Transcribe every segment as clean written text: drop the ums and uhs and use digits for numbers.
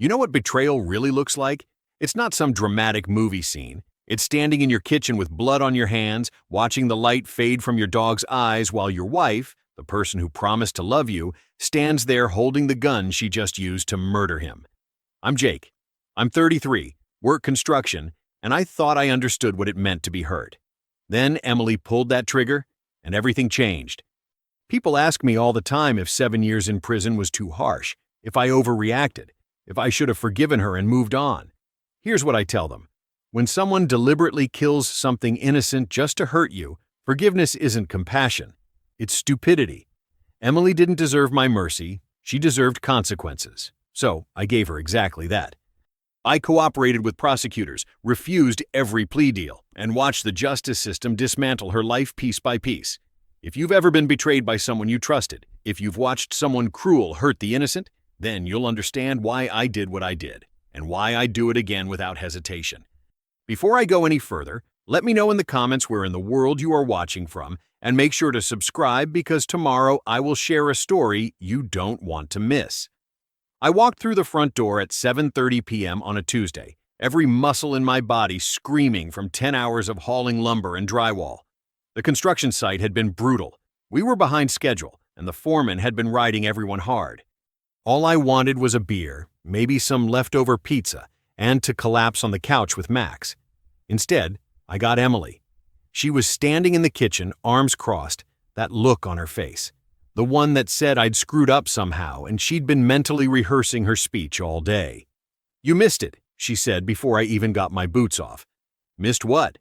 You know what betrayal really looks like? It's not some dramatic movie scene. It's standing in your kitchen with blood on your hands, watching the light fade from your dog's eyes while your wife, the person who promised to love you, stands there holding the gun she just used to murder him. I'm Jake. I'm 33, work construction, and I thought I understood what it meant to be hurt. Then Emily pulled that trigger, and everything changed. People ask me all the time if 7 years in prison was too harsh, if I overreacted, if I should have forgiven her and moved on. Here's what I tell them. When someone deliberately kills something innocent just to hurt you, forgiveness isn't compassion. It's stupidity. Emily didn't deserve my mercy. She deserved consequences. So I gave her exactly that. I cooperated with prosecutors, refused every plea deal, and watched the justice system dismantle her life piece by piece. If you've ever been betrayed by someone you trusted, if you've watched someone cruel hurt the innocent, then you'll understand why I did what I did, and why I do it again without hesitation. Before I go any further, let me know in the comments where in the world you are watching from, and make sure to subscribe because tomorrow I will share a story you don't want to miss. I walked through the front door at 7:30 p.m. on a Tuesday, every muscle in my body screaming from 10 hours of hauling lumber and drywall. The construction site had been brutal. We were behind schedule, and the foreman had been riding everyone hard. All I wanted was a beer, maybe some leftover pizza, and to collapse on the couch with Max. Instead, I got Emily. She was standing in the kitchen, arms crossed, that look on her face. The one that said I'd screwed up somehow and she'd been mentally rehearsing her speech all day. "You missed it," she said before I even got my boots off. "Missed what?"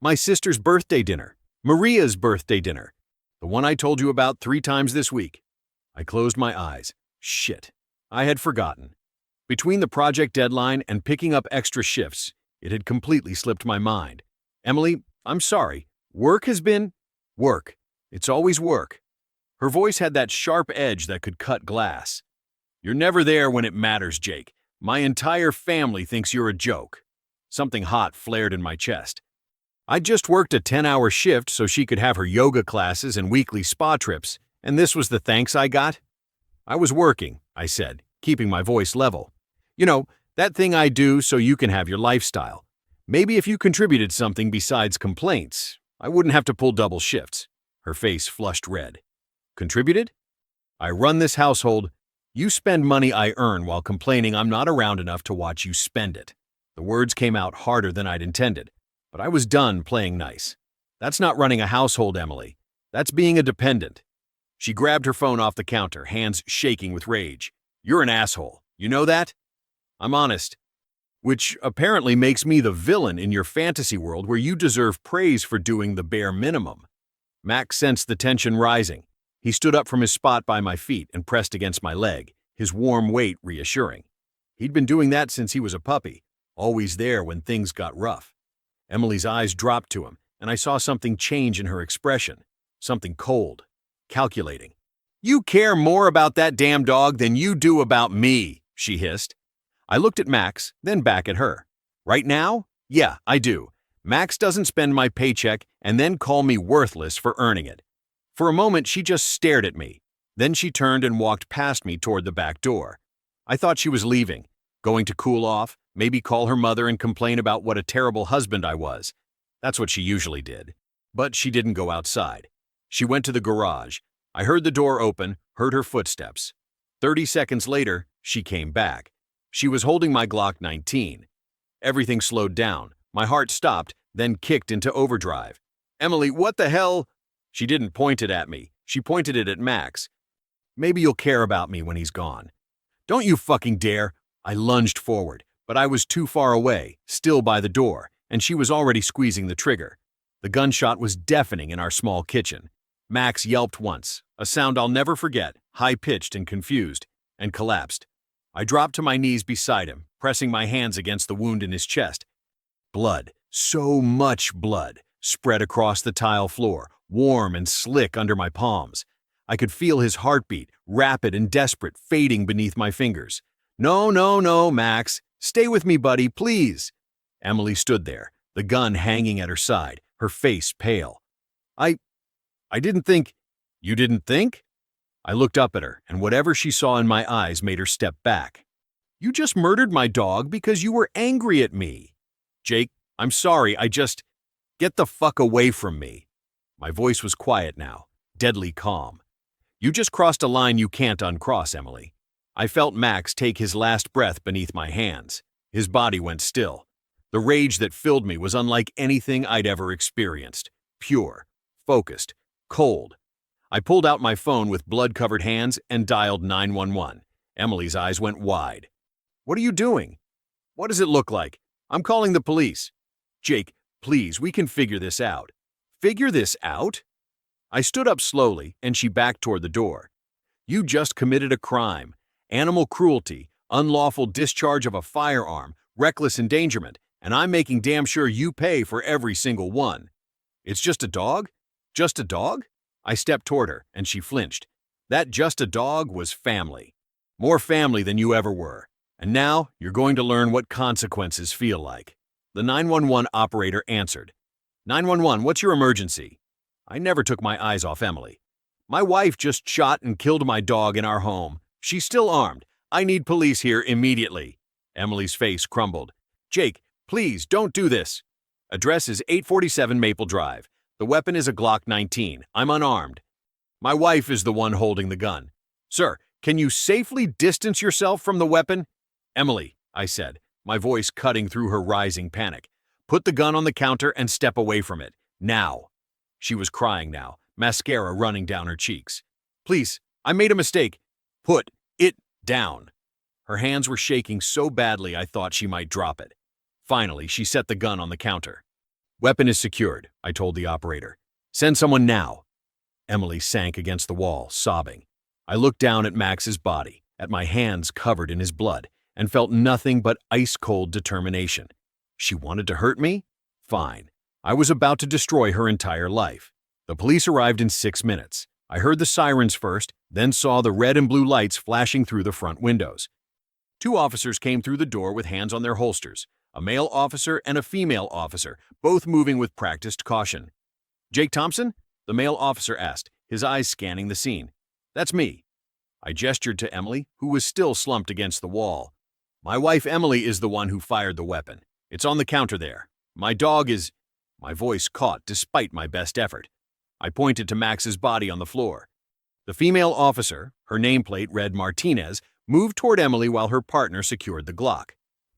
"My sister's birthday dinner. Maria's birthday dinner. The one I told you about 3 times this week." I closed my eyes. Shit. I had forgotten. Between the project deadline and picking up extra shifts, it had completely slipped my mind. "Emily, I'm sorry. Work has been work. It's always work." Her voice had that sharp edge that could cut glass. "You're never there when it matters, Jake. My entire family thinks you're a joke." Something hot flared in my chest. I just worked a 10-hour shift so she could have her yoga classes and weekly spa trips, and this was the thanks I got? "I was working," I said, keeping my voice level. "You know, that thing I do so you can have your lifestyle. Maybe if you contributed something besides complaints, I wouldn't have to pull double shifts." Her face flushed red. "Contributed? I run this household. You spend money I earn while complaining I'm not around enough to watch you spend it." The words came out harder than I'd intended, but I was done playing nice. "That's not running a household, Emily. That's being a dependent." She grabbed her phone off the counter, hands shaking with rage. "You're an asshole. You know that?" "I'm honest." "Which apparently makes me the villain in your fantasy world where you deserve praise for doing the bare minimum." Max sensed the tension rising. He stood up from his spot by my feet and pressed against my leg, his warm weight reassuring. He'd been doing that since he was a puppy, always there when things got rough. Emily's eyes dropped to him, and I saw something change in her expression, something cold, calculating. "You care more about that damn dog than you do about me," she hissed. I looked at Max, then back at her. "Right now? Yeah, I do. Max doesn't spend my paycheck and then call me worthless for earning it." For a moment, she just stared at me. Then she turned and walked past me toward the back door. I thought she was leaving, going to cool off, maybe call her mother and complain about what a terrible husband I was. That's what she usually did. But she didn't go outside. She went to the garage. I heard the door open, heard her footsteps. 30 seconds later, she came back. She was holding my Glock 19. Everything slowed down. My heart stopped, then kicked into overdrive. "Emily, what the hell?" She didn't point it at me. She pointed it at Max. "Maybe you'll care about me when he's gone." "Don't you fucking dare." I lunged forward, but I was too far away, still by the door, and she was already squeezing the trigger. The gunshot was deafening in our small kitchen. Max yelped once, a sound I'll never forget, high-pitched and confused, and collapsed. I dropped to my knees beside him, pressing my hands against the wound in his chest. Blood, so much blood, spread across the tile floor, warm and slick under my palms. I could feel his heartbeat, rapid and desperate, fading beneath my fingers. "No, no, no, Max. Stay with me, buddy, please." Emily stood there, the gun hanging at her side, her face pale. I didn't think." "You didn't think?" I looked up at her, and whatever she saw in my eyes made her step back. You just murdered my dog because you were angry at me. Jake, I'm sorry, Get the fuck away from me. My voice was quiet now, deadly calm. You just crossed a line you can't uncross, Emily. I felt Max take his last breath beneath my hands. His body went still. The rage that filled me was unlike anything I'd ever experienced. Pure, focused, cold. I pulled out my phone with blood-covered hands and dialed 911. Emily's eyes went wide. What are you doing? What does it look like? I'm calling the police. Jake, please, we can figure this out. Figure this out? I stood up slowly and she backed toward the door. You just committed a crime. Animal cruelty, unlawful discharge of a firearm, reckless endangerment, and I'm making damn sure you pay for every single one. It's just a dog? Just a dog? I stepped toward her, and she flinched. That just a dog was family. More family than you ever were. And now, you're going to learn what consequences feel like. The 911 operator answered. 911, what's your emergency? I never took my eyes off Emily. My wife just shot and killed my dog in our home. She's still armed. I need police here immediately. Emily's face crumbled. Jake, please, don't do this. Address is 847 Maple Drive. The weapon is a Glock 19. I'm unarmed. My wife is the one holding the gun. Sir, can you safely distance yourself from the weapon? Emily, I said, my voice cutting through her rising panic. Put the gun on the counter and step away from it. Now. She was crying now, mascara running down her cheeks. Please, I made a mistake. Put it down. Her hands were shaking so badly I thought she might drop it. Finally, she set the gun on the counter. Weapon is secured, I told the operator. Send someone now. Emily sank against the wall, sobbing. I looked down at Max's body, at my hands covered in his blood, and felt nothing but ice-cold determination. She wanted to hurt me? Fine. I was about to destroy her entire life. The police arrived in 6 minutes. I heard the sirens first, then saw the red and blue lights flashing through the front windows. 2 officers came through the door with hands on their holsters, a male officer and a female officer, both moving with practiced caution. Jake Thompson? The male officer asked, his eyes scanning the scene. That's me. I gestured to Emily, who was still slumped against the wall. My wife Emily is the one who fired the weapon. It's on the counter there. My dog is... My voice caught despite my best effort. I pointed to Max's body on the floor. The female officer, her nameplate read Martinez, moved toward Emily while her partner secured the Glock.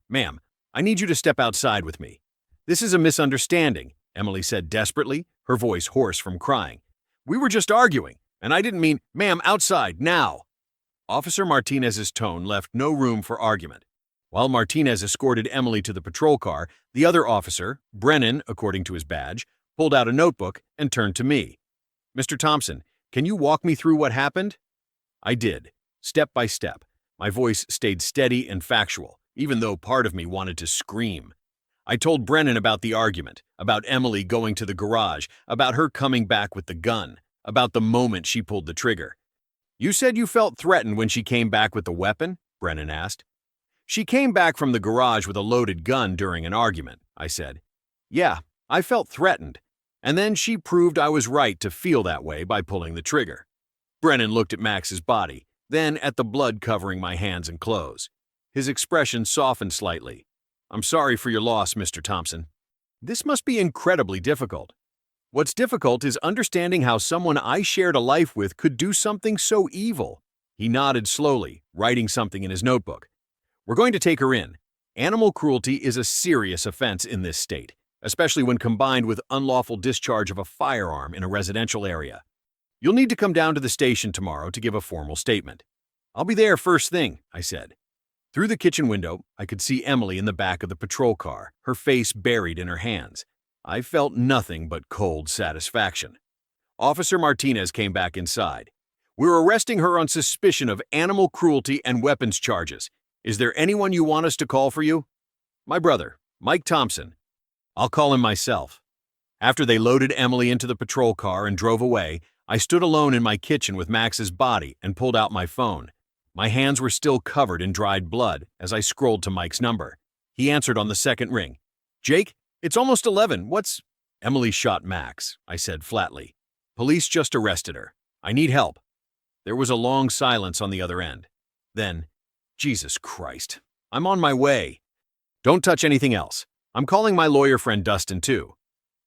Ma'am, I need you to step outside with me. This is a misunderstanding, Emily said desperately, her voice hoarse from crying. We were just arguing, and I didn't mean, ma'am, outside, now. Officer Martinez's tone left no room for argument. While Martinez escorted Emily to the patrol car, the other officer, Brennan, according to his badge, pulled out a notebook and turned to me. Mr. Thompson, can you walk me through what happened? I did, step by step. My voice stayed steady and factual, even though part of me wanted to scream. I told Brennan about the argument, about Emily going to the garage, about her coming back with the gun, about the moment she pulled the trigger. You said you felt threatened when she came back with the weapon? Brennan asked. She came back from the garage with a loaded gun during an argument, I said. Yeah, I felt threatened. And then she proved I was right to feel that way by pulling the trigger. Brennan looked at Max's body, then at the blood covering my hands and clothes. His expression softened slightly. I'm sorry for your loss, Mr. Thompson. This must be incredibly difficult. What's difficult is understanding how someone I shared a life with could do something so evil. He nodded slowly, writing something in his notebook. We're going to take her in. Animal cruelty is a serious offense in this state, especially when combined with unlawful discharge of a firearm in a residential area. You'll need to come down to the station tomorrow to give a formal statement. I'll be there first thing, I said. Through the kitchen window, I could see Emily in the back of the patrol car, her face buried in her hands. I felt nothing but cold satisfaction. Officer Martinez came back inside. We're arresting her on suspicion of animal cruelty and weapons charges. Is there anyone you want us to call for you? My brother, Mike Thompson. I'll call him myself. After they loaded Emily into the patrol car and drove away, I stood alone in my kitchen with Max's body and pulled out my phone. My hands were still covered in dried blood as I scrolled to Mike's number. He answered on the second ring. Jake, it's almost 11. What's... Emily shot Max, I said flatly. Police just arrested her. I need help. There was a long silence on the other end. Then, Jesus Christ. I'm on my way. Don't touch anything else. I'm calling my lawyer friend Dustin too.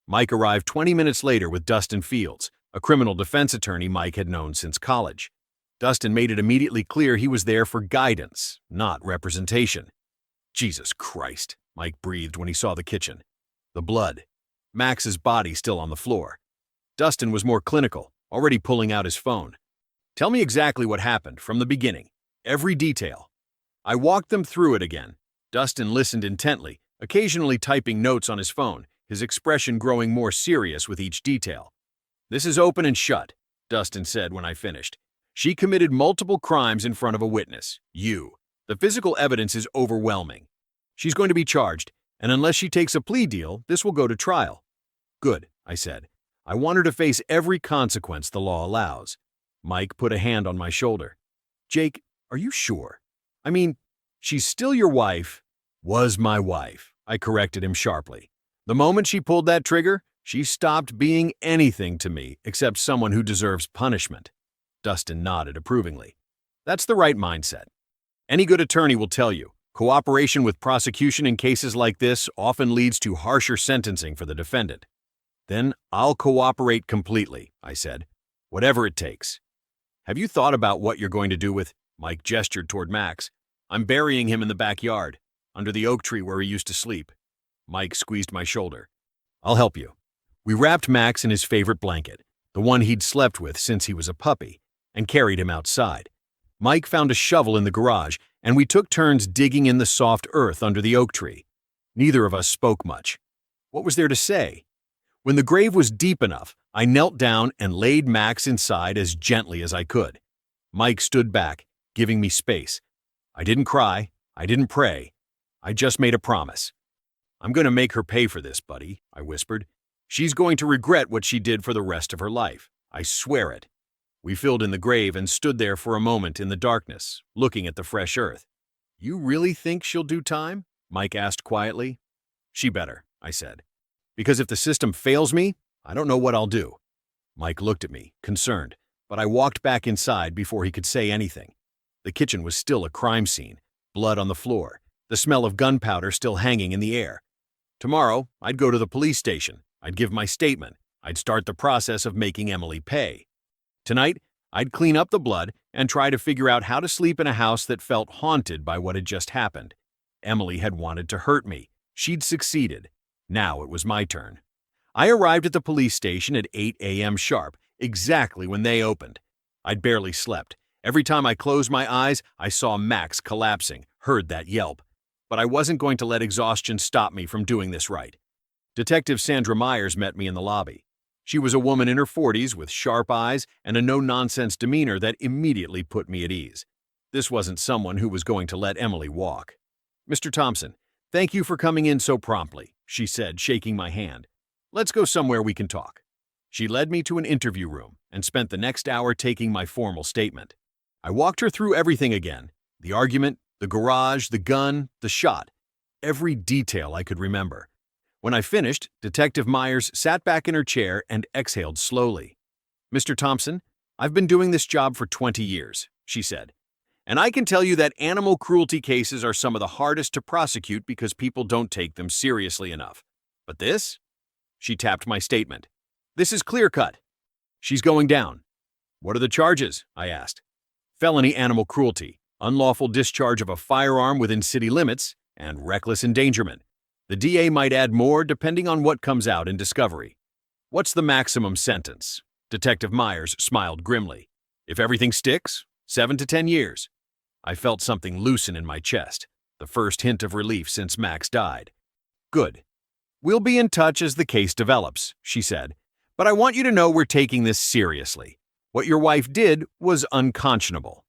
Mike arrived 20 minutes later with Dustin Fields, a criminal defense attorney Mike had known since college. Dustin made it immediately clear he was there for guidance, not representation. Jesus Christ, Mike breathed when he saw the kitchen. The blood. Max's body still on the floor. Dustin was more clinical, already pulling out his phone. Tell me exactly what happened, from the beginning. Every detail. I walked them through it again. Dustin listened intently, occasionally typing notes on his phone, his expression growing more serious with each detail. This is open and shut, Dustin said when I finished. She committed multiple crimes in front of a witness, you. The physical evidence is overwhelming. She's going to be charged, and unless she takes a plea deal, this will go to trial. Good, I said. I want her to face every consequence the law allows. Mike put a hand on my shoulder. Jake, are you sure? I mean, she's still your wife. Was my wife, I corrected him sharply. The moment she pulled that trigger, she stopped being anything to me except someone who deserves punishment. Dustin nodded approvingly. That's the right mindset. Any good attorney will tell you, cooperation with prosecution in cases like this often leads to harsher sentencing for the defendant. Then I'll cooperate completely, I said. Whatever it takes. Have you thought about what you're going to do with, Mike gestured toward Max. I'm burying him in the backyard, under the oak tree where he used to sleep. Mike squeezed my shoulder. I'll help you. We wrapped Max in his favorite blanket, the one he'd slept with since he was a puppy, and carried him outside. Mike found a shovel in the garage, and we took turns digging in the soft earth under the oak tree. Neither of us spoke much. What was there to say? When the grave was deep enough, I knelt down and laid Max inside as gently as I could. Mike stood back, giving me space. I didn't cry. I didn't pray. I just made a promise. I'm going to make her pay for this, buddy, I whispered. She's going to regret what she did for the rest of her life. I swear it. We filled in the grave and stood there for a moment in the darkness, looking at the fresh earth. You really think she'll do time? Mike asked quietly. She better, I said. Because if the system fails me, I don't know what I'll do. Mike looked at me, concerned, but I walked back inside before he could say anything. The kitchen was still a crime scene, blood on the floor, the smell of gunpowder still hanging in the air. Tomorrow, I'd go to the police station. I'd give my statement. I'd start the process of making Emily pay. Tonight, I'd clean up the blood and try to figure out how to sleep in a house that felt haunted by what had just happened. Emily had wanted to hurt me. She'd succeeded. Now it was my turn. I arrived at the police station at 8 a.m. sharp, exactly when they opened. I'd barely slept. Every time I closed my eyes, I saw Max collapsing, heard that yelp. But I wasn't going to let exhaustion stop me from doing this right. Detective Sandra Myers met me in the lobby. She was a woman in her 40s with sharp eyes and a no-nonsense demeanor that immediately put me at ease. This wasn't someone who was going to let Emily walk. Mr. Thompson, thank you for coming in so promptly, she said, shaking my hand. Let's go somewhere we can talk. She led me to an interview room and spent the next hour taking my formal statement. I walked her through everything again. The argument, the garage, the gun, the shot. Every detail I could remember. When I finished, Detective Myers sat back in her chair and exhaled slowly. Mr. Thompson, I've been doing this job for 20 years, she said. And I can tell you that animal cruelty cases are some of the hardest to prosecute because people don't take them seriously enough. But this? She tapped my statement. This is clear-cut. She's going down. What are the charges? I asked. Felony animal cruelty, unlawful discharge of a firearm within city limits, and reckless endangerment. The DA might add more depending on what comes out in discovery. What's the maximum sentence? Detective Myers smiled grimly. If everything sticks, 7 to 10 years. I felt something loosen in my chest, the first hint of relief since Max died. Good. We'll be in touch as the case develops, she said. But I want you to know we're taking this seriously. What your wife did was unconscionable.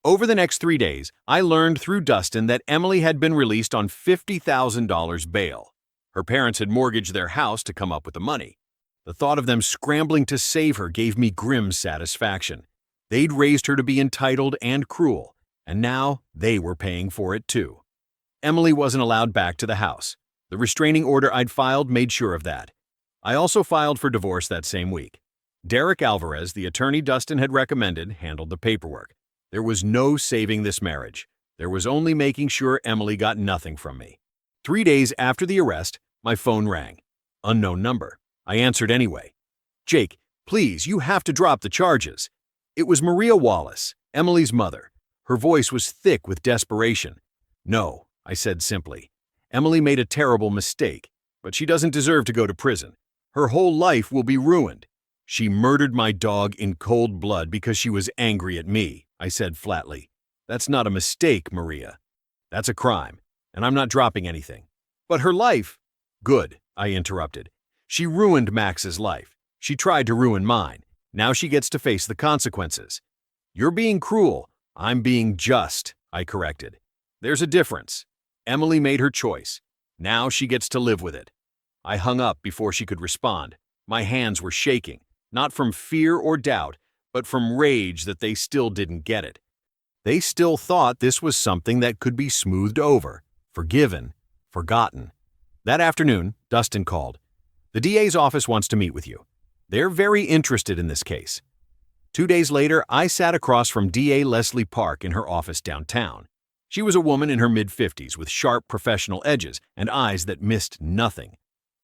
Over the next 3 days, I learned through Dustin that Emily had been released on $50,000 bail. Her parents had mortgaged their house to come up with the money. The thought of them scrambling to save her gave me grim satisfaction. They'd raised her to be entitled and cruel, and now they were paying for it too. Emily wasn't allowed back to the house. The restraining order I'd filed made sure of that. I also filed for divorce that same week. Derek Alvarez, the attorney Dustin had recommended, handled the paperwork. There was no saving this marriage. There was only making sure Emily got nothing from me. 3 days after the arrest, my phone rang. Unknown number. I answered anyway. "Jake, please, you have to drop the charges." It was Maria Wallace, Emily's mother. Her voice was thick with desperation. "No," I said simply. "Emily made a terrible mistake, but she doesn't deserve to go to prison. Her whole life will be ruined. She murdered my dog in cold blood because she was angry at me," I said flatly. "That's not a mistake, Maria. That's a crime, and I'm not dropping anything." "But her life—" "Good," I interrupted. "She ruined Max's life. She tried to ruin mine. Now she gets to face the consequences." "You're being cruel. I'm being just," I corrected. "There's a difference. Emily made her choice. Now she gets to live with it." I hung up before she could respond. My hands were shaking, not from fear or doubt, but from rage that they still didn't get it. They still thought this was something that could be smoothed over, forgiven, forgotten. That afternoon, Dustin called. "The DA's office wants to meet with you. They're very interested in this case." 2 days later, I sat across from DA Leslie Park in her office downtown. She was a woman in her mid-50s with sharp professional edges and eyes that missed nothing.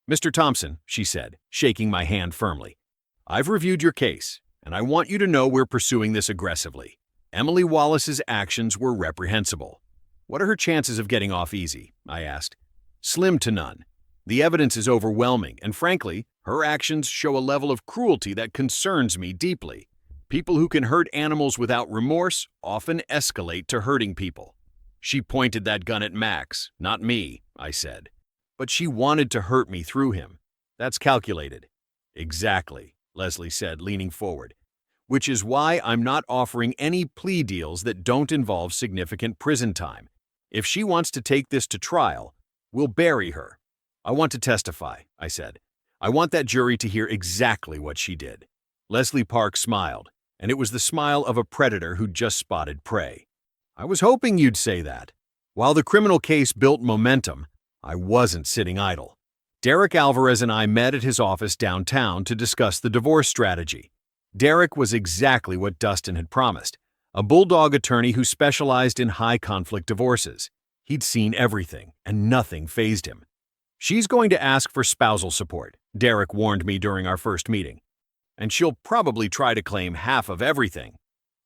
"Mr. Thompson," she said, shaking my hand firmly, "I've reviewed your case, and I want you to know we're pursuing this aggressively. Emily Wallace's actions were reprehensible." "What are her chances of getting off easy?" I asked. "Slim to none. The evidence is overwhelming, and frankly, her actions show a level of cruelty that concerns me deeply. People who can hurt animals without remorse often escalate to hurting people." "She pointed that gun at Max, not me," I said. "But she wanted to hurt me through him. That's calculated." "Exactly," Leslie said, leaning forward. "Which is why I'm not offering any plea deals that don't involve significant prison time. If she wants to take this to trial, we'll bury her." "I want to testify," I said. "I want that jury to hear exactly what she did." Leslie Park smiled, and it was the smile of a predator who'd just spotted prey. "I was hoping you'd say that." While the criminal case built momentum, I wasn't sitting idle. Derek Alvarez and I met at his office downtown to discuss the divorce strategy. Derek was exactly what Dustin had promised, a bulldog attorney who specialized in high-conflict divorces. He'd seen everything, and nothing fazed him. "She's going to ask for spousal support," Derek warned me during our first meeting. "And she'll probably try to claim half of everything."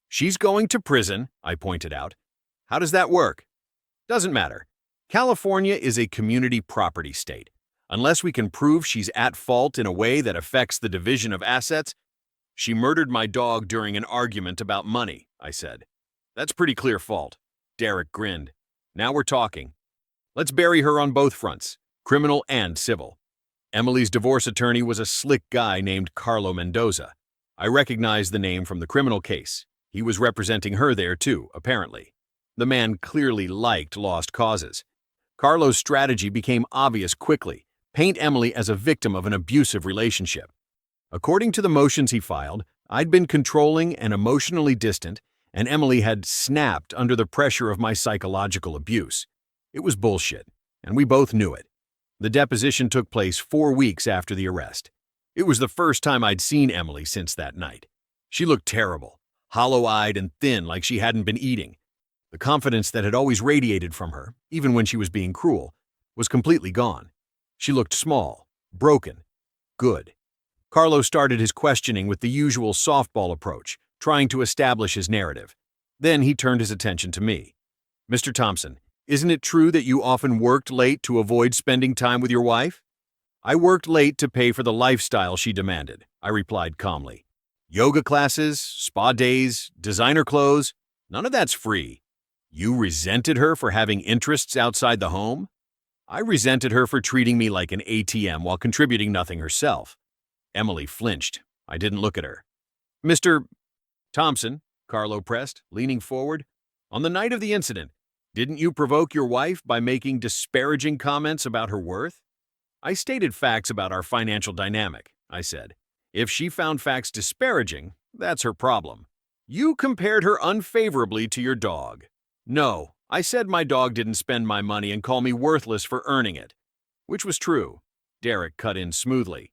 "She's going to prison," I pointed out. "How does that work?" "Doesn't matter. California is a community property state. Unless we can prove she's at fault in a way that affects the division of assets—" "She murdered my dog during an argument about money," I said. "That's pretty clear fault." Derek grinned. "Now we're talking. Let's bury her on both fronts, criminal and civil." Emily's divorce attorney was a slick guy named Carlo Mendoza. I recognized the name from the criminal case. He was representing her there too, apparently. The man clearly liked lost causes. Carlo's strategy became obvious quickly: paint Emily as a victim of an abusive relationship. According to the motions he filed, I'd been controlling and emotionally distant, and Emily had snapped under the pressure of my psychological abuse. It was bullshit, and we both knew it. The deposition took place 4 weeks after the arrest. It was the first time I'd seen Emily since that night. She looked terrible, hollow-eyed and thin like she hadn't been eating. The confidence that had always radiated from her, even when she was being cruel, was completely gone. She looked small, broken, good. Carlo started his questioning with the usual softball approach, trying to establish his narrative. Then he turned his attention to me. "Mr. Thompson, isn't it true that you often worked late to avoid spending time with your wife?" "I worked late to pay for the lifestyle she demanded," I replied calmly. "Yoga classes, spa days, designer clothes, none of that's free." "You resented her for having interests outside the home?" "I resented her for treating me like an ATM while contributing nothing herself." Emily flinched. I didn't look at her. "Mr. Thompson," Carlo pressed, leaning forward, "on the night of the incident, didn't you provoke your wife by making disparaging comments about her worth?" "I stated facts about our financial dynamic," I said. "If she found facts disparaging, that's her problem." "You compared her unfavorably to your dog." "No, I said my dog didn't spend my money and call me worthless for earning it." Which was true. Derek cut in smoothly.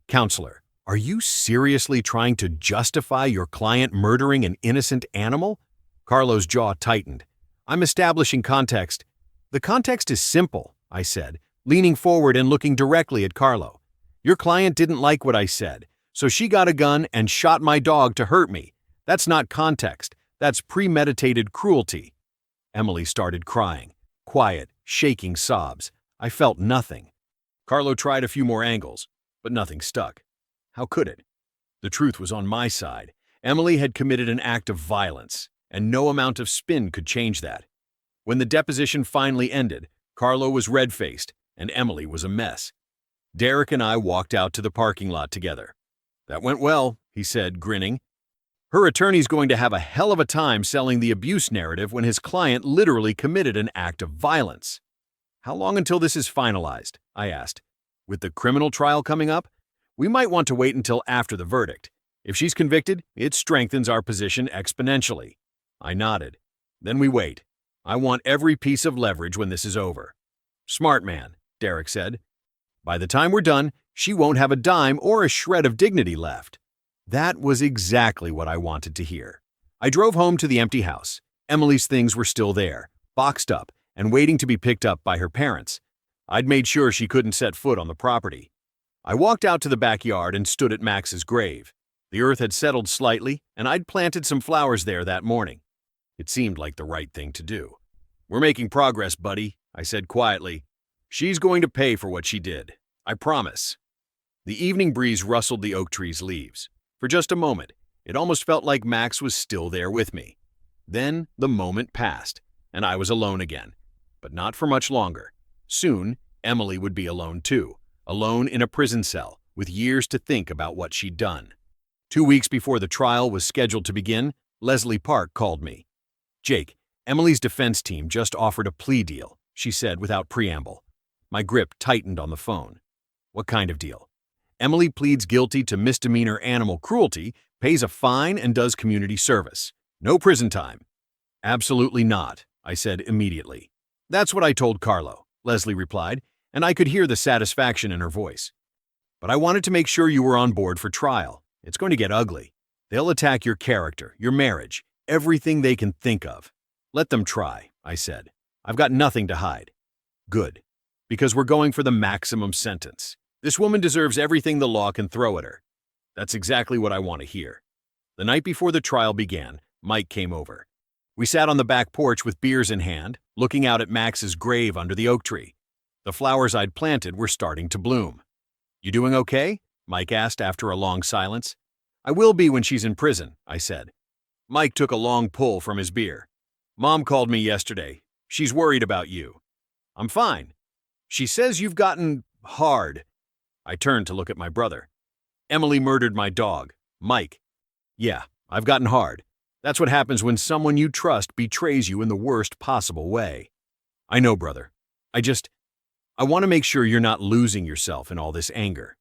"Counselor, are you seriously trying to justify your client murdering an innocent animal?" Carlo's jaw tightened. I'm establishing context. The context is simple, I said, leaning forward and looking directly at Carlo. Your client didn't like what I said, so she got a gun and shot my dog to hurt me. That's not context. That's premeditated cruelty. Emily started crying, quiet, shaking sobs. I felt nothing. Carlo tried a few more angles, but nothing stuck. How could it? The truth was on my side. Emily had committed an act of violence, and no amount of spin could change that. When the deposition finally ended, Carlo was red-faced, and Emily was a mess. Derek and I walked out to the parking lot together. That went well, he said, grinning. Her attorney's going to have a hell of a time selling the abuse narrative when his client literally committed an act of violence. How long until this is finalized? I asked. With the criminal trial coming up, we might want to wait until after the verdict. If she's convicted, it strengthens our position exponentially. I nodded. Then we wait. I want every piece of leverage when this is over. Smart man, Derek said. By the time we're done, she won't have a dime or a shred of dignity left. That was exactly what I wanted to hear. I drove home to the empty house. Emily's things were still there, boxed up, and waiting to be picked up by her parents. I'd made sure she couldn't set foot on the property. I walked out to the backyard and stood at Max's grave. The earth had settled slightly, and I'd planted some flowers there that morning. It seemed like the right thing to do. We're making progress, buddy, I said quietly. She's going to pay for what she did. I promise. The evening breeze rustled the oak tree's leaves. For just a moment, it almost felt like Max was still there with me. Then the moment passed, and I was alone again. But not for much longer. Soon, Emily would be alone too, alone in a prison cell, with years to think about what she'd done. 2 weeks before the trial was scheduled to begin, Leslie Park called me. Jake, Emily's defense team just offered a plea deal, she said without preamble. My grip tightened on the phone. What kind of deal? Emily pleads guilty to misdemeanor animal cruelty, pays a fine, and does community service. No prison time. Absolutely not, I said immediately. That's what I told Carlo, Leslie replied, and I could hear the satisfaction in her voice. But I wanted to make sure you were on board for trial. It's going to get ugly. They'll attack your character, your marriage, everything they can think of. Let them try, I said. I've got nothing to hide. Good. Because we're going for the maximum sentence. This woman deserves everything the law can throw at her. That's exactly what I want to hear. The night before the trial began, Mike came over. We sat on the back porch with beers in hand, looking out at Max's grave under the oak tree. The flowers I'd planted were starting to bloom. You doing okay? Mike asked after a long silence. I will be when she's in prison, I said. Mike took a long pull from his beer. Mom called me yesterday. She's worried about you. I'm fine. She says you've gotten hard. I turned to look at my brother. Emily murdered my dog, Mike. Yeah, I've gotten hard. That's what happens when someone you trust betrays you in the worst possible way. I know, brother. I want to make sure you're not losing yourself in all this anger.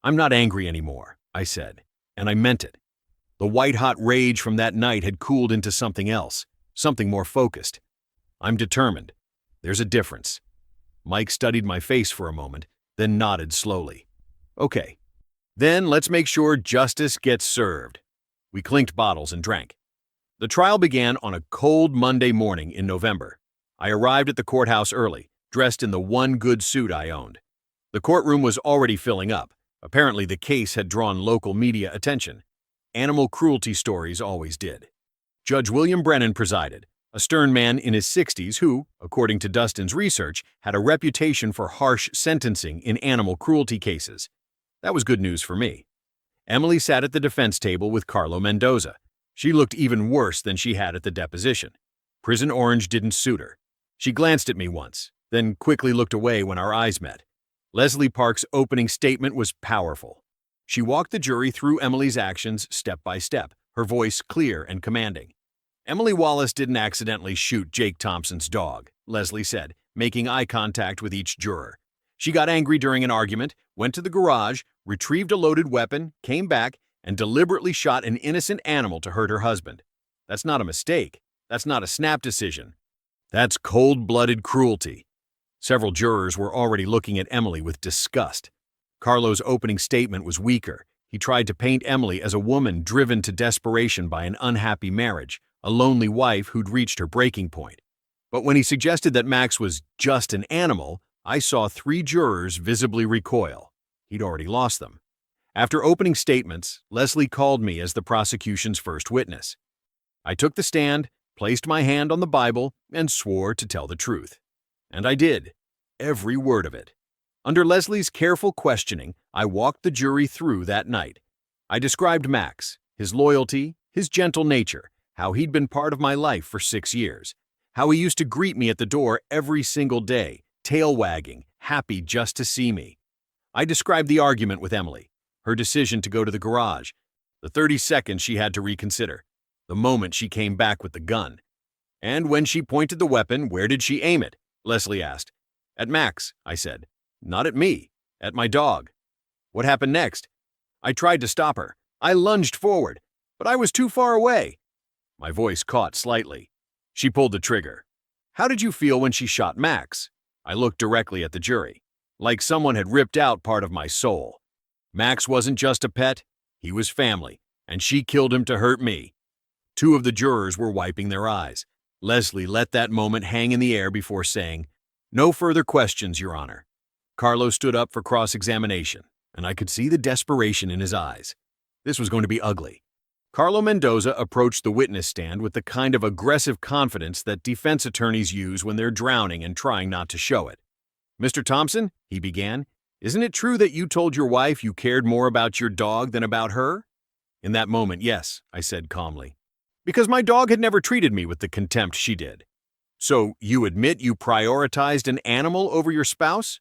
I'm not angry anymore, I said, and I meant it. The white-hot rage from that night had cooled into something else, something more focused. I'm determined. There's a difference. Mike studied my face for a moment, then nodded slowly. Okay. Then let's make sure justice gets served. We clinked bottles and drank. The trial began on a cold Monday morning in November. I arrived at the courthouse early, dressed in the one good suit I owned. The courtroom was already filling up. Apparently the case had drawn local media attention. Animal cruelty stories always did. Judge William Brennan presided, a stern man in his 60s who, according to Dustin's research, had a reputation for harsh sentencing in animal cruelty cases. That was good news for me. Emily sat at the defense table with Carlo Mendoza. She looked even worse than she had at the deposition. Prison orange didn't suit her. She glanced at me once, then quickly looked away when our eyes met. Leslie Park's opening statement was powerful. She walked the jury through Emily's actions step by step, her voice clear and commanding. Emily Wallace didn't accidentally shoot Jake Thompson's dog, Leslie said, making eye contact with each juror. She got angry during an argument, went to the garage, retrieved a loaded weapon, came back, and deliberately shot an innocent animal to hurt her husband. That's not a mistake. That's not a snap decision. That's cold-blooded cruelty. Several jurors were already looking at Emily with disgust. Carlo's opening statement was weaker. He tried to paint Emily as a woman driven to desperation by an unhappy marriage, a lonely wife who'd reached her breaking point. But when he suggested that Max was just an animal, I saw 3 jurors visibly recoil. He'd already lost them. After opening statements, Leslie called me as the prosecution's first witness. I took the stand, placed my hand on the Bible, and swore to tell the truth. And I did. Every word of it. Under Leslie's careful questioning, I walked the jury through that night. I described Max, his loyalty, his gentle nature, how he'd been part of my life for 6 years, how he used to greet me at the door every single day, tail wagging, happy just to see me. I described the argument with Emily, her decision to go to the garage, the 30 seconds she had to reconsider, the moment she came back with the gun. And when she pointed the weapon, where did she aim it? Leslie asked. At Max, I said. Not at me, at my dog. What happened next? I tried to stop her. I lunged forward, but I was too far away. My voice caught slightly. She pulled the trigger. How did you feel when she shot Max? I looked directly at the jury, like someone had ripped out part of my soul. Max wasn't just a pet, he was family, and she killed him to hurt me. 2 of the jurors were wiping their eyes. Leslie let that moment hang in the air before saying, "No further questions, Your Honor." Carlo stood up for cross-examination, and I could see the desperation in his eyes. This was going to be ugly. Carlo Mendoza approached the witness stand with the kind of aggressive confidence that defense attorneys use when they're drowning and trying not to show it. "Mr. Thompson," he began, "isn't it true that you told your wife you cared more about your dog than about her?" In that moment, yes, I said calmly. Because my dog had never treated me with the contempt she did. So you admit you prioritized an animal over your spouse?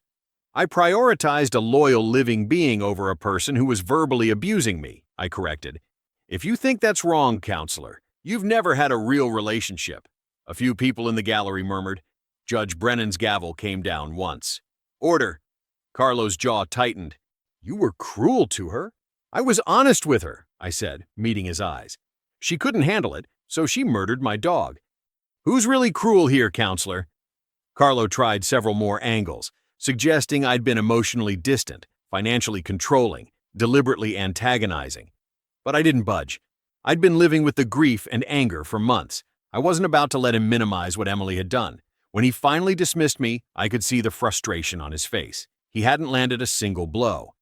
I prioritized a loyal living being over a person who was verbally abusing me, I corrected. If you think that's wrong, counselor, you've never had a real relationship. A few people in the gallery murmured. Judge Brennan's gavel came down once. Order. Carlo's jaw tightened. You were cruel to her. I was honest with her, I said, meeting his eyes. She couldn't handle it, so she murdered my dog. Who's really cruel here, counselor? Carlo tried several more angles, suggesting I'd been emotionally distant, financially controlling, deliberately antagonizing. But I didn't budge. I'd been living with the grief and anger for months. I wasn't about to let him minimize what Emily had done. When he finally dismissed me, I could see the frustration on his face. He hadn't landed a single blow.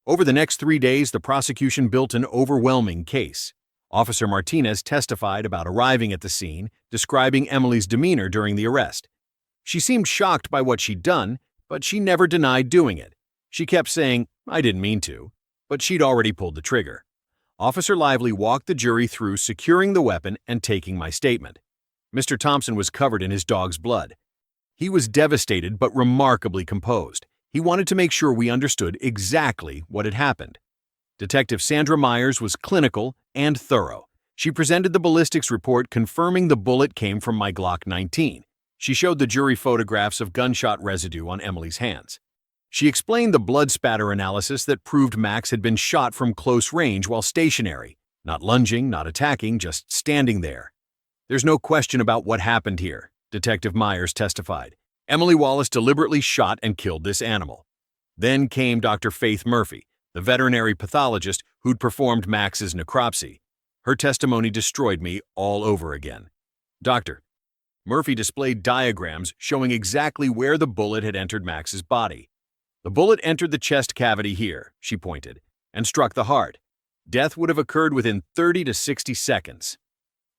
Over the next 3 days, the prosecution built an overwhelming case. Officer Martinez testified about arriving at the scene, describing Emily's demeanor during the arrest. She seemed shocked by what she'd done, but she never denied doing it. She kept saying, I didn't mean to, but she'd already pulled the trigger. Officer Lively walked the jury through securing the weapon and taking my statement. Mr. Thompson was covered in his dog's blood. He was devastated but remarkably composed. He wanted to make sure we understood exactly what had happened. Detective Sandra Myers was clinical and thorough. She presented the ballistics report confirming the bullet came from my Glock 19. She showed the jury photographs of gunshot residue on Emily's hands. She explained the blood spatter analysis that proved Max had been shot from close range while stationary, not lunging, not attacking, just standing there. There's no question about what happened here, Detective Myers testified. Emily Wallace deliberately shot and killed this animal. Then came Dr. Faith Murphy, the veterinary pathologist who'd performed Max's necropsy. Her testimony destroyed me all over again. Doctor, Murphy displayed diagrams showing exactly where the bullet had entered Max's body. The bullet entered the chest cavity here, she pointed, and struck the heart. Death would have occurred within 30 to 60 seconds.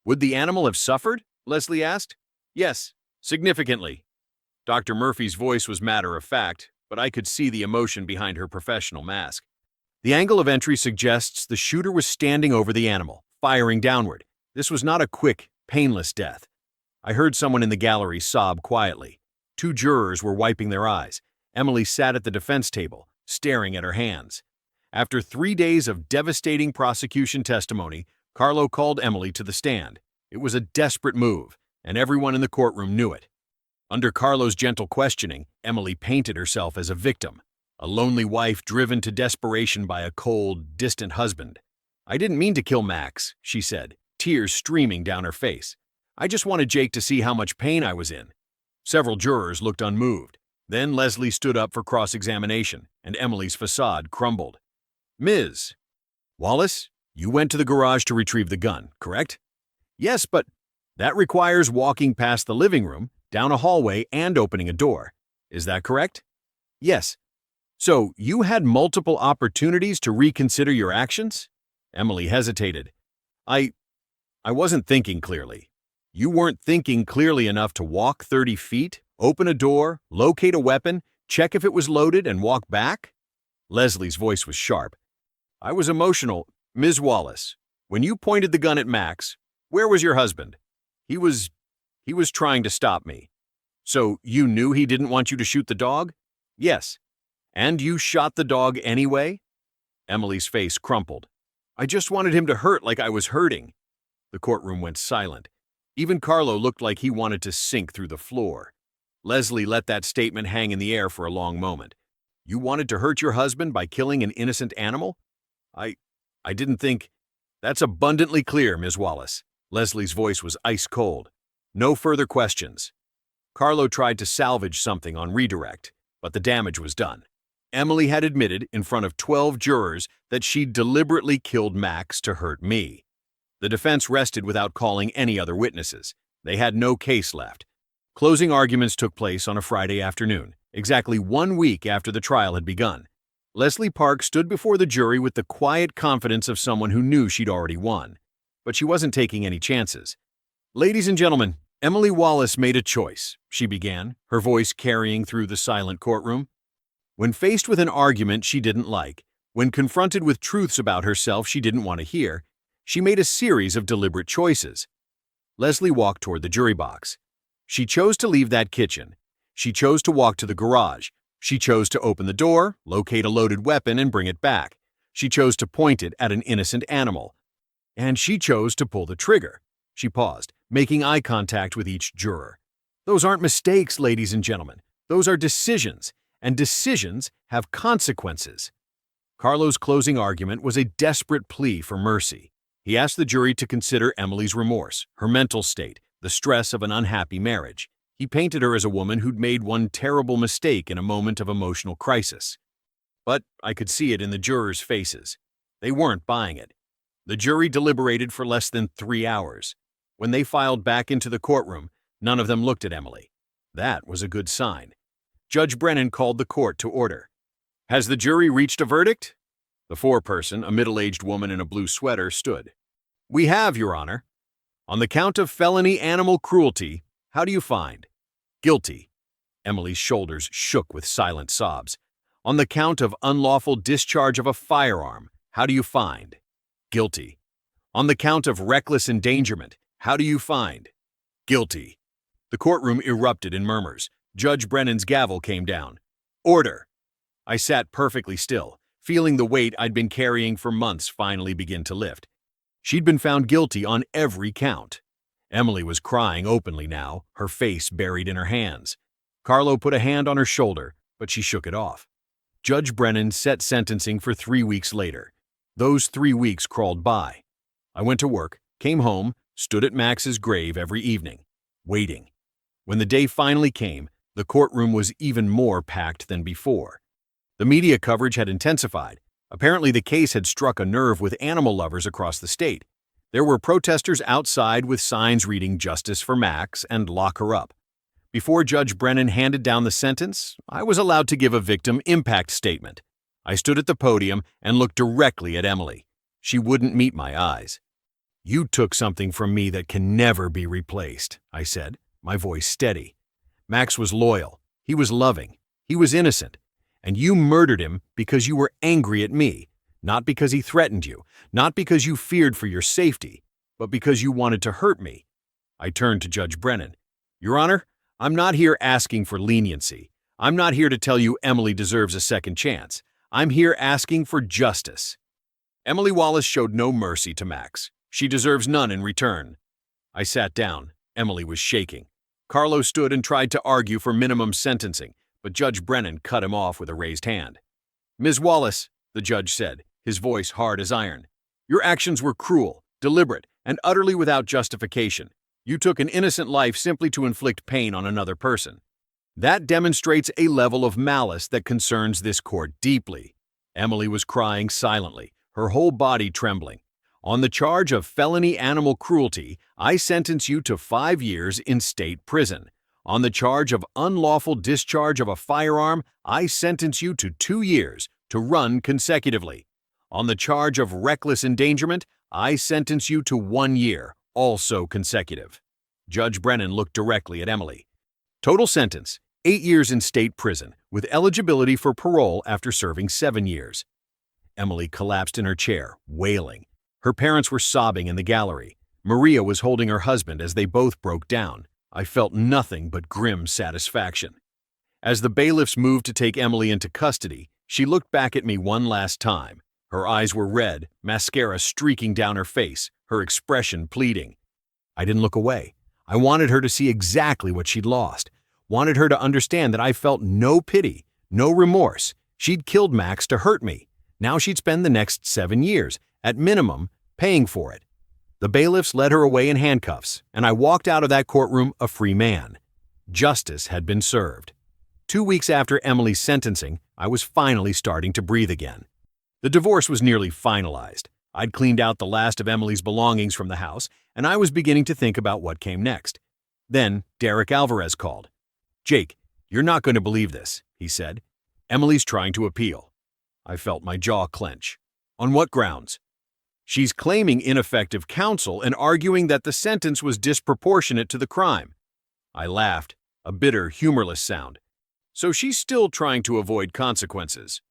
Would the animal have suffered? Leslie asked. Yes, significantly. Dr. Murphy's voice was matter of fact, but I could see the emotion behind her professional mask. The angle of entry suggests the shooter was standing over the animal, firing downward. This was not a quick, painless death. I heard someone in the gallery sob quietly. 2 jurors were wiping their eyes. Emily sat at the defense table, staring at her hands. After 3 days of devastating prosecution testimony, Carlo called Emily to the stand. It was a desperate move, and everyone in the courtroom knew it. Under Carlo's gentle questioning, Emily painted herself as a victim, a lonely wife driven to desperation by a cold, distant husband. I didn't mean to kill Max, she said, tears streaming down her face. I just wanted Jake to see how much pain I was in. Several jurors looked unmoved. Then Leslie stood up for cross-examination, and Emily's facade crumbled. Ms. Wallace, you went to the garage to retrieve the gun, correct? Yes, but that requires walking past the living room, down a hallway, and opening a door. Is that correct? Yes. So you had multiple opportunities to reconsider your actions? Emily hesitated. I wasn't thinking clearly. You weren't thinking clearly enough to walk 30 feet, open a door, locate a weapon, check if it was loaded, and walk back? Leslie's voice was sharp. I was emotional. Ms. Wallace, when you pointed the gun at Max, where was your husband? He was trying to stop me. So you knew he didn't want you to shoot the dog? Yes. And you shot the dog anyway? Emily's face crumpled. I just wanted him to hurt like I was hurting. The courtroom went silent. Even Carlo looked like he wanted to sink through the floor. Leslie let that statement hang in the air for a long moment. You wanted to hurt your husband by killing an innocent animal? I didn't think... That's abundantly clear, Ms. Wallace. Leslie's voice was ice cold. No further questions. Carlo tried to salvage something on redirect, but the damage was done. Emily had admitted in front of 12 jurors that she'd deliberately killed Max to hurt me. The defense rested without calling any other witnesses. They had no case left. Closing arguments took place on a Friday afternoon, exactly 1 week after the trial had begun. Leslie Park stood before the jury with the quiet confidence of someone who knew she'd already won. But she wasn't taking any chances. Ladies and gentlemen, Emily Wallace made a choice, she began, her voice carrying through the silent courtroom. When faced with an argument she didn't like, when confronted with truths about herself she didn't want to hear, she made a series of deliberate choices. Leslie walked toward the jury box. She chose to leave that kitchen. She chose to walk to the garage. She chose to open the door, locate a loaded weapon, and bring it back. She chose to point it at an innocent animal. And she chose to pull the trigger. She paused, making eye contact with each juror. Those aren't mistakes, ladies and gentlemen. Those are decisions, and decisions have consequences. Carlo's closing argument was a desperate plea for mercy. He asked the jury to consider Emily's remorse, her mental state, the stress of an unhappy marriage. He painted her as a woman who'd made one terrible mistake in a moment of emotional crisis. But I could see it in the jurors' faces. They weren't buying it. The jury deliberated for less than 3 hours. When they filed back into the courtroom, none of them looked at Emily. That was a good sign. Judge Brennan called the court to order. Has the jury reached a verdict? The foreperson, a middle-aged woman in a blue sweater, stood. We have, Your Honor. On the count of felony animal cruelty, how do you find? Guilty. Emily's shoulders shook with silent sobs. On the count of unlawful discharge of a firearm, how do you find? Guilty. On the count of reckless endangerment, how do you find? Guilty. The courtroom erupted in murmurs. Judge Brennan's gavel came down. Order. I sat perfectly still, feeling the weight I'd been carrying for months finally begin to lift. She'd been found guilty on every count. Emily was crying openly now, her face buried in her hands. Carlo put a hand on her shoulder, but she shook it off. Judge Brennan set sentencing for 3 weeks later. Those 3 weeks crawled by. I went to work, came home, stood at Max's grave every evening, waiting. When the day finally came, the courtroom was even more packed than before. The media coverage had intensified. Apparently the case had struck a nerve with animal lovers across the state. There were protesters outside with signs reading "Justice for Max" and "Lock her up." Before Judge Brennan handed down the sentence, I was allowed to give a victim impact statement. I stood at the podium and looked directly at Emily. She wouldn't meet my eyes. You took something from me that can never be replaced, I said, my voice steady. Max was loyal. He was loving. He was innocent. And you murdered him because you were angry at me, not because he threatened you, not because you feared for your safety, but because you wanted to hurt me. I turned to Judge Brennan. Your Honor, I'm not here asking for leniency. I'm not here to tell you Emily deserves a second chance. I'm here asking for justice. Emily Wallace showed no mercy to Max. She deserves none in return. I sat down. Emily was shaking. Carlo stood and tried to argue for minimum sentencing, but Judge Brennan cut him off with a raised hand. Ms. Wallace, the judge said, his voice hard as iron, your actions were cruel, deliberate, and utterly without justification. You took an innocent life simply to inflict pain on another person. That demonstrates a level of malice that concerns this court deeply. Emily was crying silently, her whole body trembling. On the charge of felony animal cruelty, I sentence you to 5 years in state prison. On the charge of unlawful discharge of a firearm, I sentence you to 2 years to run consecutively. On the charge of reckless endangerment, I sentence you to 1 year, also consecutive." Judge Brennan looked directly at Emily. "Total sentence, 8 years in state prison, with eligibility for parole after serving 7 years." Emily collapsed in her chair, wailing. Her parents were sobbing in the gallery. Maria was holding her husband as they both broke down. I felt nothing but grim satisfaction. As the bailiffs moved to take Emily into custody, she looked back at me one last time. Her eyes were red, mascara streaking down her face, her expression pleading. I didn't look away. I wanted her to see exactly what she'd lost. Wanted her to understand that I felt no pity, no remorse. She'd killed Max to hurt me. Now she'd spend the next 7 years, at minimum, paying for it. The bailiffs led her away in handcuffs, and I walked out of that courtroom a free man. Justice had been served. 2 weeks after Emily's sentencing, I was finally starting to breathe again. The divorce was nearly finalized. I'd cleaned out the last of Emily's belongings from the house, and I was beginning to think about what came next. Then Derek Alvarez called. "Jake, you're not going to believe this," he said. "Emily's trying to appeal." I felt my jaw clench. "On what grounds?" "She's claiming ineffective counsel and arguing that the sentence was disproportionate to the crime." I laughed, a bitter, humorless sound. "So she's still trying to avoid consequences."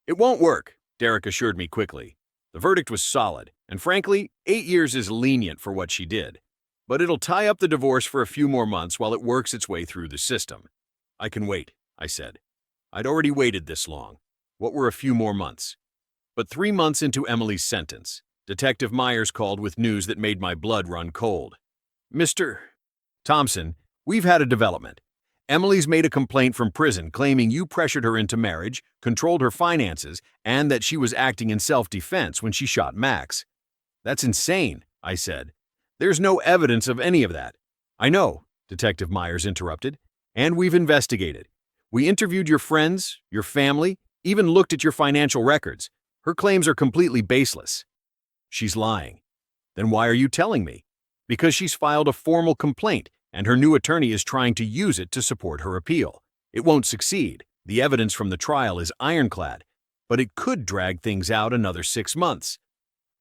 "It won't work," Derek assured me quickly. "The verdict was solid, and frankly, 8 years is lenient for what she did. But it'll tie up the divorce for a few more months while it works its way through the system." "I can wait," I said. I'd already waited this long. What were a few more months? But 3 months into Emily's sentence, Detective Myers called with news that made my blood run cold. "Mr. Thompson, we've had a development. Emily's made a complaint from prison claiming you pressured her into marriage, controlled her finances, and that she was acting in self-defense when she shot Max." "That's insane," I said. "There's no evidence of any of that." "I know," Detective Myers interrupted, "and we've investigated. We interviewed your friends, your family, even looked at your financial records. Her claims are completely baseless." "She's lying." "Then why are you telling me?" "Because she's filed a formal complaint, and her new attorney is trying to use it to support her appeal. It won't succeed. The evidence from the trial is ironclad, but it could drag things out another 6 months.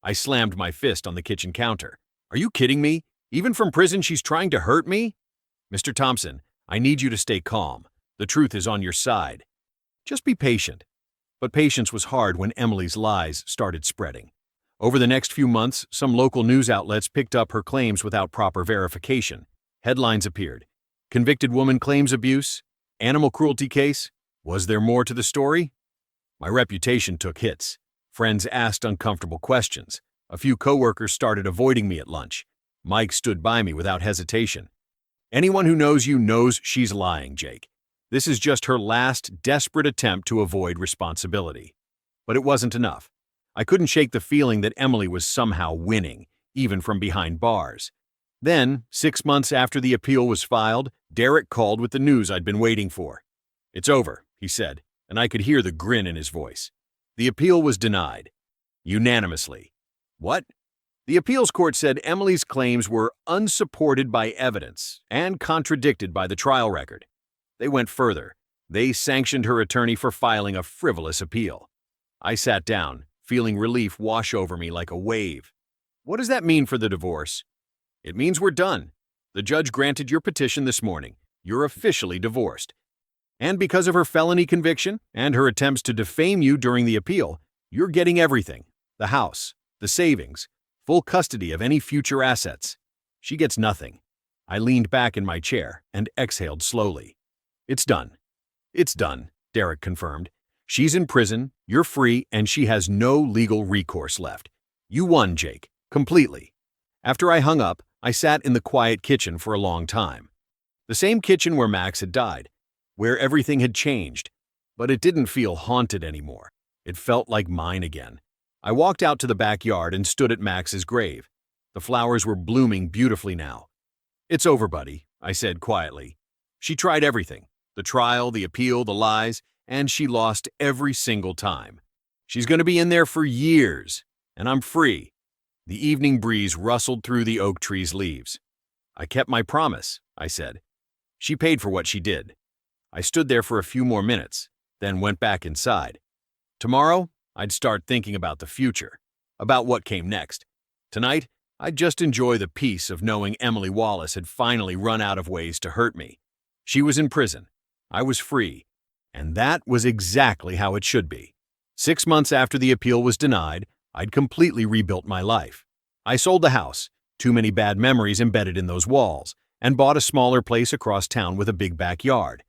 I slammed my fist on the kitchen counter. "Are you kidding me? Even from prison she's trying to hurt me?" "Mr. Thompson, I need you to stay calm. The truth is on your side. Just be patient." But patience was hard when Emily's lies started spreading. Over the next few months, some local news outlets picked up her claims without proper verification. Headlines appeared. "Convicted woman claims abuse," "Animal cruelty case." Was there more to the story? My reputation took hits. Friends asked uncomfortable questions. A few coworkers started avoiding me at lunch. Mike stood by me without hesitation. "Anyone who knows you knows she's lying, Jake. This is just her last, desperate attempt to avoid responsibility." But it wasn't enough. I couldn't shake the feeling that Emily was somehow winning, even from behind bars. Then, 6 months after the appeal was filed, Derek called with the news I'd been waiting for. "It's over," he said, and I could hear the grin in his voice. The appeal was denied. Unanimously. What? The appeals court said Emily's claims were unsupported by evidence and contradicted by the trial record. They went further. They sanctioned her attorney for filing a frivolous appeal. I sat down, feeling relief wash over me like a wave. "What does that mean for the divorce?" "It means we're done. The judge granted your petition this morning. You're officially divorced. And because of her felony conviction and her attempts to defame you during the appeal, you're getting everything: the house, the savings, full custody of any future assets. She gets nothing." I leaned back in my chair and exhaled slowly. "It's done." "It's done," Derek confirmed. "She's in prison, you're free, and she has no legal recourse left. You won, Jake, completely." After I hung up, I sat in the quiet kitchen for a long time. The same kitchen where Max had died, where everything had changed, but it didn't feel haunted anymore. It felt like mine again. I walked out to the backyard and stood at Max's grave. The flowers were blooming beautifully now. "It's over, buddy," I said quietly. "She tried everything: the trial, the appeal, the lies, and she lost every single time. She's going to be in there for years, and I'm free." The evening breeze rustled through the oak tree's leaves. "I kept my promise," I said. She paid for what she did. I stood there for a few more minutes, then went back inside. Tomorrow, I'd start thinking about the future, about what came next. Tonight, I'd just enjoy the peace of knowing Emily Wallace had finally run out of ways to hurt me. She was in prison. I was free. And that was exactly how it should be. 6 months after the appeal was denied, I'd completely rebuilt my life. I sold the house, too many bad memories embedded in those walls, and bought a smaller place across town with a big backyard.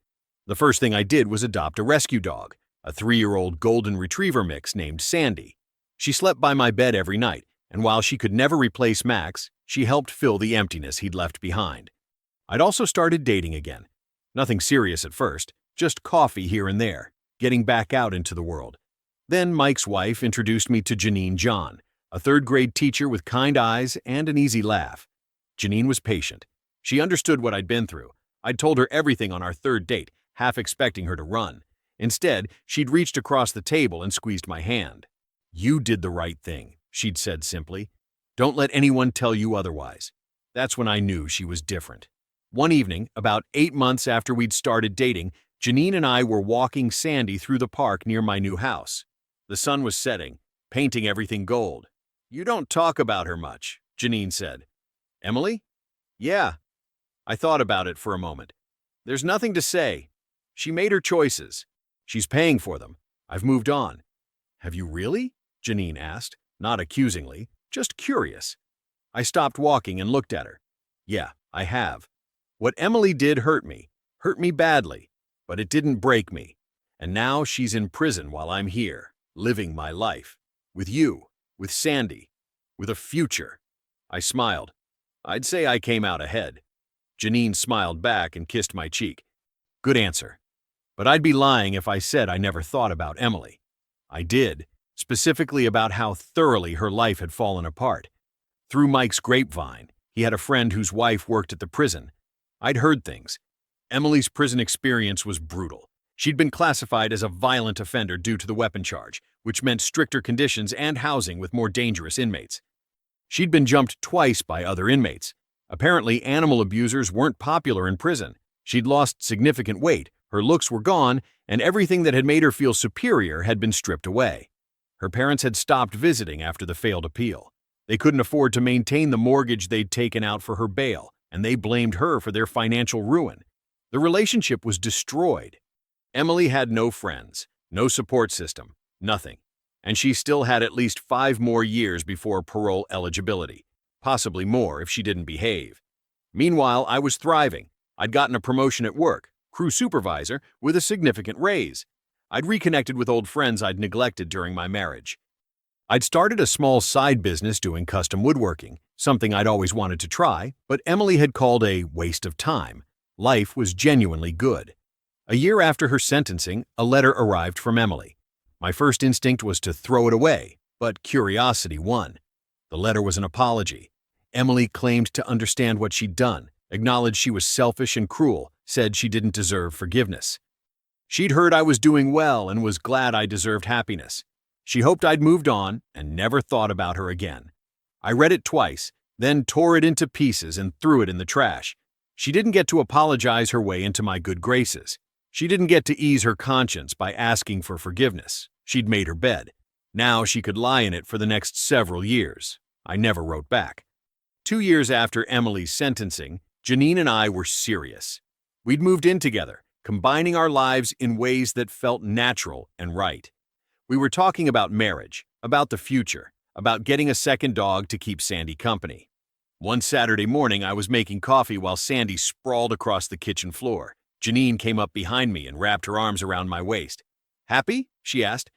The first thing I did was adopt a rescue dog, a 3-year-old golden retriever mix named Sandy. She slept by my bed every night, and while she could never replace Max, she helped fill the emptiness he'd left behind. I'd also started dating again. Nothing serious at first, just coffee here and there, getting back out into the world. Then Mike's wife introduced me to Janine John, a 3rd-grade teacher with kind eyes and an easy laugh. Janine was patient. She understood what I'd been through. I'd told her everything on our 3rd date, half expecting her to run. Instead, she'd reached across the table and squeezed my hand. "You did the right thing," she'd said simply. "Don't let anyone tell you otherwise." That's when I knew she was different. One evening, about 8 months after we'd started dating, Janine and I were walking Sandy through the park near my new house. The sun was setting, painting everything gold. "You don't talk about her much," Janine said. "Emily?" "Yeah." I thought about it for a moment. "There's nothing to say. She made her choices. She's paying for them. I've moved on." "Have you really?" Janine asked, not accusingly, just curious. I stopped walking and looked at her. "Yeah, I have. What Emily did hurt me badly, but it didn't break me. And now she's in prison while I'm here, living my life. With you, with Sandy, with a future." I smiled. I'd say I came out ahead. Janine smiled back and kissed my cheek. "Good answer. But I'd be lying if I said I never thought about Emily. I did, specifically about how thoroughly her life had fallen apart. Through Mike's grapevine, he had a friend whose wife worked at the prison. I'd heard things. Emily's prison experience was brutal. She'd been classified as a violent offender due to the weapon charge, which meant stricter conditions and housing with more dangerous inmates. She'd been jumped twice by other inmates. Apparently, animal abusers weren't popular in prison. She'd lost significant weight, her looks were gone, and everything that had made her feel superior had been stripped away. Her parents had stopped visiting after the failed appeal. They couldn't afford to maintain the mortgage they'd taken out for her bail, and they blamed her for their financial ruin. The relationship was destroyed. Emily had no friends, no support system, nothing. And she still had at least 5 more years before parole eligibility, possibly more if she didn't behave. Meanwhile, I was thriving. I'd gotten a promotion at work, crew supervisor, with a significant raise. I'd reconnected with old friends I'd neglected during my marriage. I'd started a small side business doing custom woodworking, something I'd always wanted to try, but Emily had called a waste of time. Life was genuinely good. A year after her sentencing, a letter arrived from Emily. My first instinct was to throw it away, but curiosity won. The letter was an apology. Emily claimed to understand what she'd done, acknowledged she was selfish and cruel, said she didn't deserve forgiveness. She'd heard I was doing well and was glad I deserved happiness. She hoped I'd moved on and never thought about her again. I read it twice, then tore it into pieces and threw it in the trash. She didn't get to apologize her way into my good graces. She didn't get to ease her conscience by asking for forgiveness. She'd made her bed. Now she could lie in it for the next several years. I never wrote back. 2 years after Emily's sentencing, Janine and I were serious. We'd moved in together, combining our lives in ways that felt natural and right. We were talking about marriage, about the future, about getting a second dog to keep Sandy company. One Saturday morning, I was making coffee while Sandy sprawled across the kitchen floor. Janine came up behind me and wrapped her arms around my waist. "Happy?" she asked.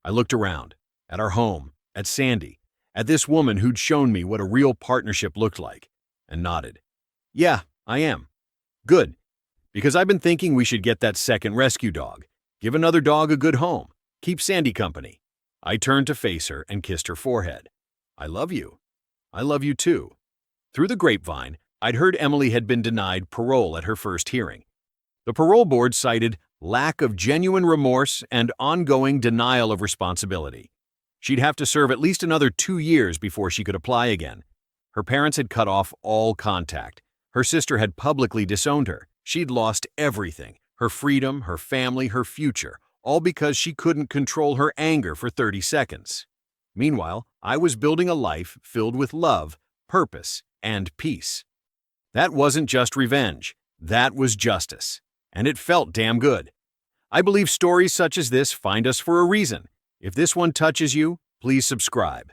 I looked around, at our home, at Sandy, at this woman who'd shown me what a real partnership looked like, and nodded. "Yeah, I am." "Good, because I've been thinking we should get that second rescue dog, give another dog a good home, keep Sandy company." I turned to face her and kissed her forehead. "I love you. I love you too." Through the grapevine, I'd heard Emily had been denied parole at her first hearing. The parole board cited lack of genuine remorse and ongoing denial of responsibility. She'd have to serve at least another 2 years before she could apply again. Her parents had cut off all contact. Her sister had publicly disowned her. She'd lost everything, her freedom, her family, her future, all because she couldn't control her anger for 30 seconds. Meanwhile, I was building a life filled with love, purpose, and peace. That wasn't just revenge, that was justice. And it felt damn good. I believe stories such as this find us for a reason. If this one touches you, please subscribe.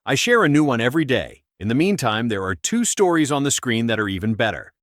I share a new one every day. In the meantime, there are 2 stories on the screen that are even better.